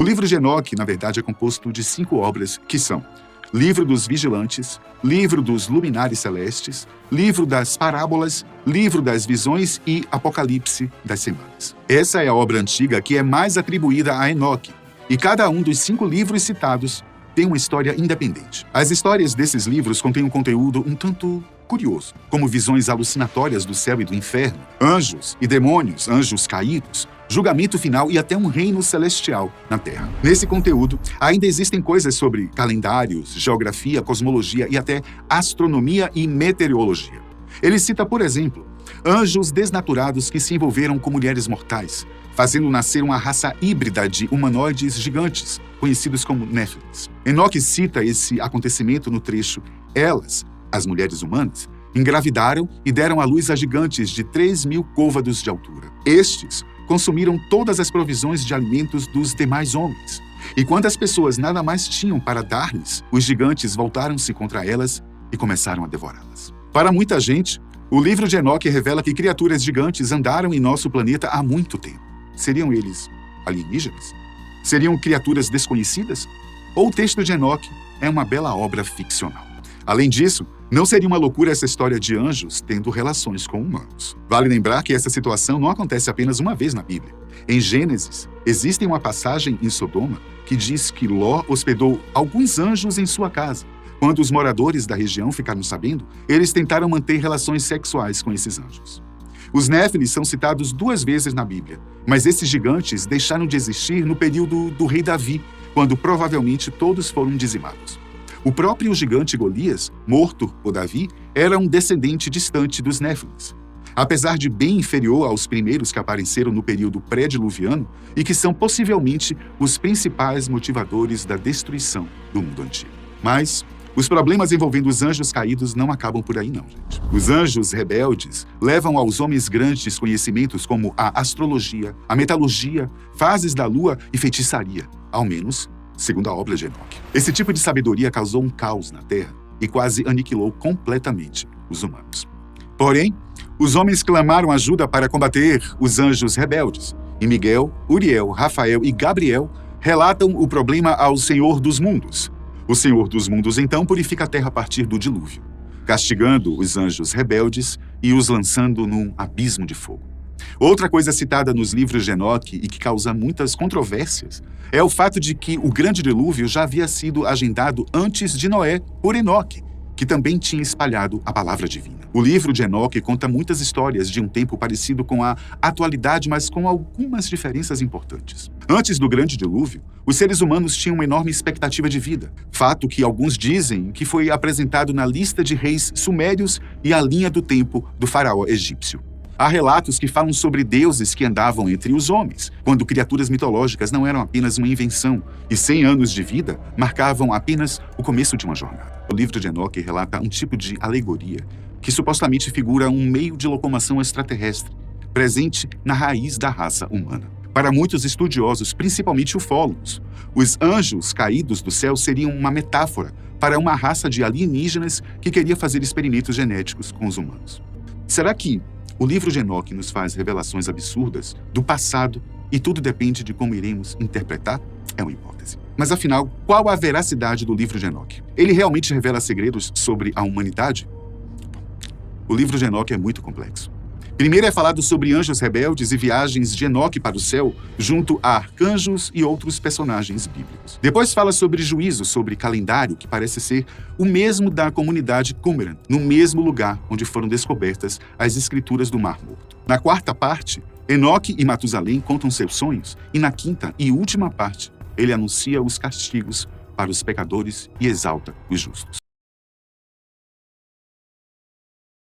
livro de Enoque, na verdade, é composto de 5 obras que são Livro dos Vigilantes, Livro dos Luminares Celestes, Livro das Parábolas, Livro das Visões e Apocalipse das Semanas. Essa é a obra antiga que é mais atribuída a Enoque, e cada um dos 5 livros citados tem uma história independente. As histórias desses livros contêm um conteúdo um tanto curioso, como visões alucinatórias do céu e do inferno, anjos e demônios, anjos caídos, julgamento final e até um reino celestial na Terra. Nesse conteúdo, ainda existem coisas sobre calendários, geografia, cosmologia e até astronomia e meteorologia. Ele cita, por exemplo, anjos desnaturados que se envolveram com mulheres mortais, fazendo nascer uma raça híbrida de humanoides gigantes, conhecidos como Néfilins. Enoque cita esse acontecimento no trecho: elas, as mulheres humanas, engravidaram e deram à luz a gigantes de 3.000 côvados de altura. Estes consumiram todas as provisões de alimentos dos demais homens. E quando as pessoas nada mais tinham para dar-lhes, os gigantes voltaram-se contra elas e começaram a devorá-las. Para muita gente, o livro de Enoque revela que criaturas gigantes andaram em nosso planeta há muito tempo. Seriam eles alienígenas? Seriam criaturas desconhecidas? Ou o texto de Enoque é uma bela obra ficcional? Além disso, não seria uma loucura essa história de anjos tendo relações com humanos. Vale lembrar que essa situação não acontece apenas uma vez na Bíblia. Em Gênesis, existe uma passagem em Sodoma que diz que Ló hospedou alguns anjos em sua casa. Quando os moradores da região ficaram sabendo, eles tentaram manter relações sexuais com esses anjos. Os Néfilis são citados 2 vezes na Bíblia, mas esses gigantes deixaram de existir no período do rei Davi, quando provavelmente todos foram dizimados. O próprio gigante Golias, morto por Davi, era um descendente distante dos Néfilins, apesar de bem inferior aos primeiros que apareceram no período pré-diluviano e que são possivelmente os principais motivadores da destruição do mundo antigo. Mas os problemas envolvendo os anjos caídos não acabam por aí não, gente. Os anjos rebeldes levam aos homens grandes conhecimentos como a astrologia, a metalurgia, fases da lua e feitiçaria, ao menos segundo a obra de Enoque. Esse tipo de sabedoria causou um caos na Terra e quase aniquilou completamente os humanos. Porém, os homens clamaram ajuda para combater os anjos rebeldes, e Miguel, Uriel, Rafael e Gabriel relatam o problema ao Senhor dos Mundos. O Senhor dos Mundos, então, purifica a Terra a partir do dilúvio, castigando os anjos rebeldes e os lançando num abismo de fogo. Outra coisa citada nos livros de Enoque e que causa muitas controvérsias é o fato de que o grande dilúvio já havia sido agendado antes de Noé por Enoque, que também tinha espalhado a palavra divina. O livro de Enoque conta muitas histórias de um tempo parecido com a atualidade, mas com algumas diferenças importantes. Antes do grande dilúvio, os seres humanos tinham uma enorme expectativa de vida, fato que alguns dizem que foi apresentado na lista de reis sumérios e a linha do tempo do faraó egípcio. Há relatos que falam sobre deuses que andavam entre os homens, quando criaturas mitológicas não eram apenas uma invenção, e 100 anos de vida marcavam apenas o começo de uma jornada. O livro de Enoque relata um tipo de alegoria que supostamente figura um meio de locomoção extraterrestre, presente na raiz da raça humana. Para muitos estudiosos, principalmente ufólogos, os anjos caídos do céu seriam uma metáfora para uma raça de alienígenas que queria fazer experimentos genéticos com os humanos. Será que o livro de Enoque nos faz revelações absurdas do passado e tudo depende de como iremos interpretar? É uma hipótese. Mas afinal, qual a veracidade do livro de Enoque? Ele realmente revela segredos sobre a humanidade? O livro de Enoque é muito complexo. Primeiro é falado sobre anjos rebeldes e viagens de Enoque para o céu, junto a arcanjos e outros personagens bíblicos. Depois fala sobre juízo, sobre calendário, que parece ser o mesmo da comunidade Qumran, no mesmo lugar onde foram descobertas as escrituras do Mar Morto. Na quarta parte, Enoque e Matusalém contam seus sonhos, e na quinta e última parte, ele anuncia os castigos para os pecadores e exalta os justos.